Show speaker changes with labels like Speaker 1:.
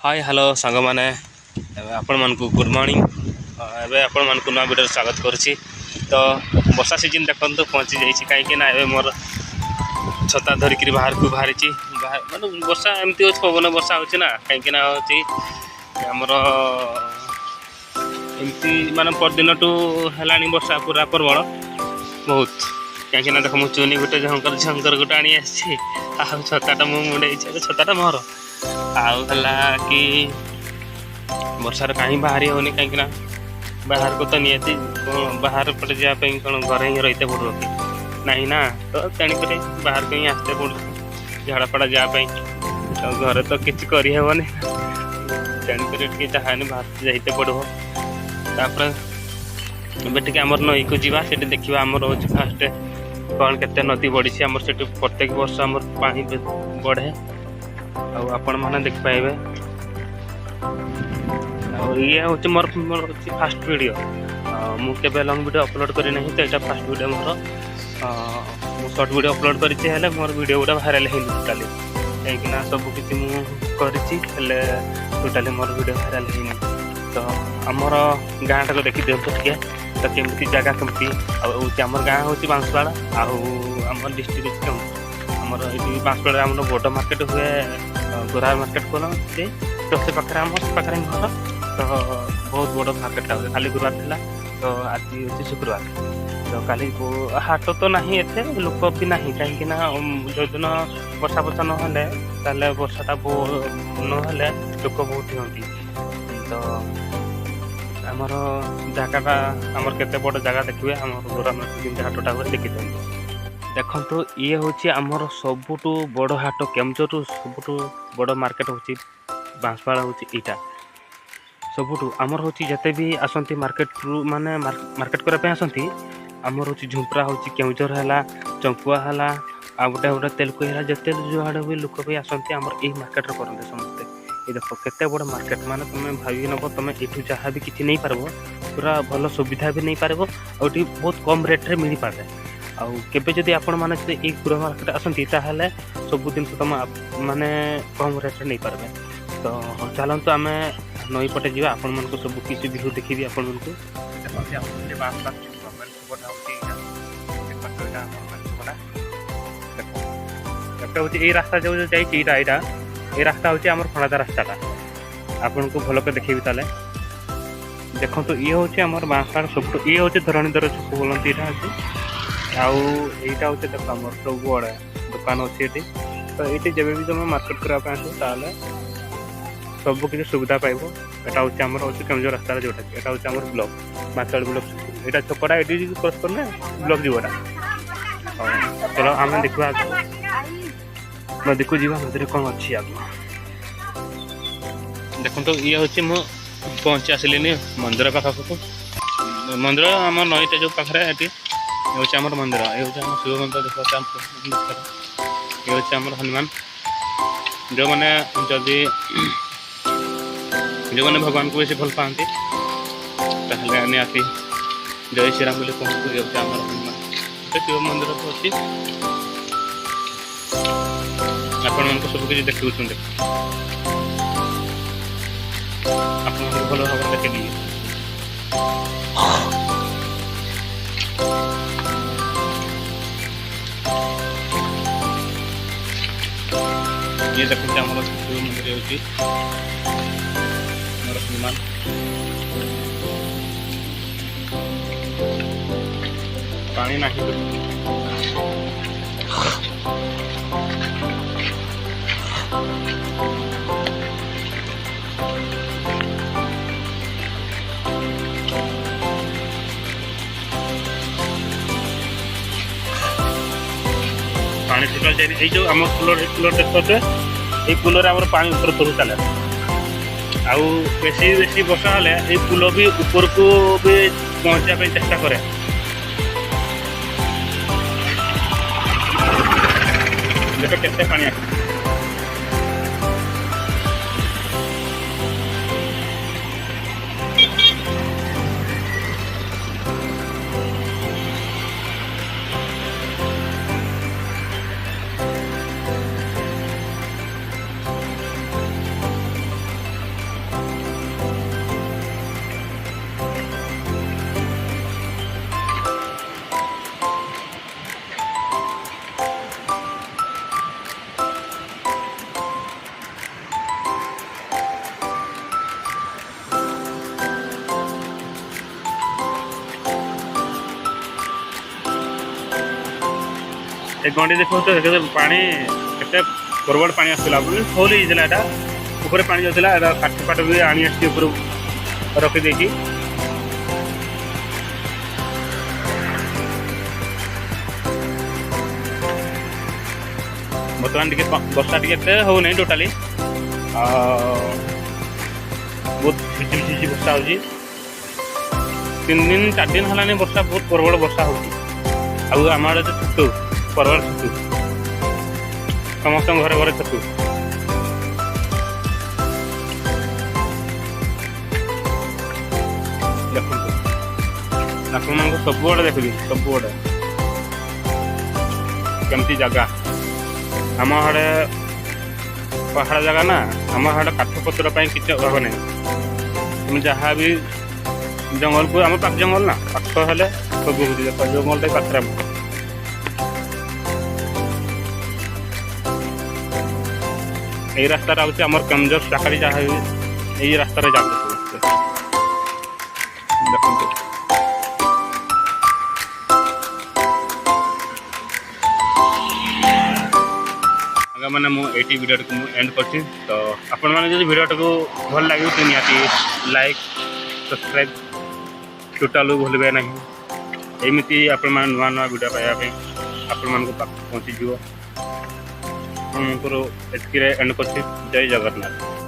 Speaker 1: Hi hello सांग मैंने आपण मन को गुड मॉर्निंग एवं आपण मन को नया वीडियो स्वागत करुच्ची। तो वर्षा सीजन देखो पहुँची जाइए कहीं ना ए मोर छता धरिक बाहर को बाहरी माने वर्षा एमती हो पवन वर्षा हो कहीं आमर एमती माने परदिन टू है वर्षा पूरा प्रबल बहुत कहीं देख मुझे चुनी गोटे झंकर गोटे आनी छताटा मुंडे छताटा मोर आउला कि वर्षार कहीं बाहरी होनी कहीं बाहर को तो नियति बाहर पटे जावाई कौन घर ही रही पड़ो कि नहीं ना तो तेणुक बाहर को ही आसते पड़ो झाड़ापड़ा जावाई तो घर तो किसी करहबनी तेणुक चाहे बाहर जाते पड़ो। तापर आमर नई को जीवा से देखा आमर हूँ फास्ट कौन के नदी बढ़ी आमर से प्रत्येक वर्ष आमर पानी बढ़े आपण मैंने देखिपारे ये हूँ मोर फास्ट वीडियो मुझे लंग वीडियो अपलोड करी नहीं तो यहाँ फास्ट वीडियो मोर शॉर्ट वीडियो अपलोड करें मोर वीडियो गुड़ा भाइराल है टोटाली कहीं सब किसी मुझे टोटाली मोर वीडियो भाइराल है। तो आमर गाँटा को देखी दिखाँ टे तो केमती जगह केमती आमर गाँ हूँ बांसवाड़ा आम डिस्ट्रिक्ट आमर ये बांसवाड़ा आम बड़ मार्केट हुए गोरा मार्केट को तो से पाखे आम पाखे घर तो बहुत बड़ मार्केटा हुए खाली गुरुवार था तो आज हूँ शुक्रवार तो काली हाट तो नहीं एते लोक भी ना कहीं जो दिन वर्षा वर्षा ना वर्षाटा ना लोक बहुत होती तो आमर जगटा आमर केते बड़ जगह देखिए आम गोरा मार्केट हाटटा हुए देखी देखो तो ये हूँ आमर सबुठू बड़ हाट केमचोर सबुठू बड़ मार्केट हूँ बांसवाड़ा हूँ यहाँ सबुठू आमर हूँ जिते भी आसती मार्केट रू माने मार्केट करने आसती आमर हूँ झुंपरा हूँ केउझर है चंकुआ है आ गोटे गोटे तेलुगु है जिते जुआड़े हुए लोक भी आसती आमर यही मार्केट करते समस्ते ये देख केते बड़ मार्केट माने तुम भावी नब तुम यू जहाँ भी किसी नहीं पार पूरा भल सुविधा भी नहीं पार और बहुत कम रेट्रे मिल पाए आके जदि आपण मैंने ये गुरा मार्केट आसती सब जिन तुम माने कम रेट्रे नहीं पारे तो चलतु आम नई पटे जा आपण मन को सब किसी व्यू देखी आपण मन को ये रास्ता जो जाइए ये रास्ता हूँ आम खणादा रास्ताटा आपन को भल के देखी ताले देखो तो ये हूँ आम बांसवाड़ा सब ये हूँ धरणीधर छक बोलती यहाँ अच्छी आईटा हूँ देख आम सब बड़े दुकान अच्छी ये तो ये जब भी तुम मार्केट करने आस सब किसी सुविधा पाइब यहाँ हूँ आम हूँ केमझर रास्ता जोटा यहाँ हूँ आम ब्लॉक माछाड़ ब्लॉक यहाँ छकटा ये क्रस करने ब्लॉक जीवटा चलो आम देखा नदी को जीवा नदी कौन अच्छी आग देखो तो ये हूँ मु पहुँची आसलिनी मंदिर पाखक मंदिर आम नईटा जो पाखे ये हूँ आम मंदिर ये हूँ आम शिव मंदिर देखा ये हूँ आम हनुमान जो मैंने जदि जो मैंने भगवान को बेसी भल पाती निहाती जय श्री राम बोले कहूँ ये आम हनुमान शिव मंदिर तो अच्छी आपण मन सब किसी देखुं आप भल भाव देखे दिए ये देखते आम शिव मंदिर होमर हनुमान पानी ना पानी टोटाल जाए जो आम कूलर देखते ये कूलर आम पानी ऊपर थोड़ी चले आउ बेसी बेसी वर्षा हेले ये पुल भी ऊपर को भी पहुँचापी चेष्टा करे देख के पानी आस ए गंडी देखो तो पानी केते प्रबल पानी आसला फुल होइला एटा ऊपर पानी जाता है काठ पाट भी आनी आसी ऊपर रखी देखी बर्तमान टे वर्षा टे हो नहीं टोटाली बहुत झिझी वर्षा हो 3 दिन 4 दिन है वर्षा बहुत प्रबल वर्षा हो आम आड़े छतु प्रबल छतु समस्त घरे घरे छतु देखो आप सबुआड़े देखिए सबुआड़े केमती जगह आम आड़े पहाड़ जगह ना आम आड़े काठपत्र किसी अभाव नहीं तुम जहाँ भी जंगल को आम पाख जंगल ना पाख हेले सब देख जंगल पाखे यही रास्ता हूँ आम केमझर शाखाड़ी जहाँ भी यही रास्तार जाते देखो मैंने मुझे वीडियो को एंड कर तो आपण मैंने जो वीडियो को भल लगे तो निहाती लाइक सब्सक्राइब टोटाल भूलबे ना एमती आपण मैंने नुआ नुआ वीडियो पाइबा आपण मान पहुँची एंड कर जय जगन्नाथ।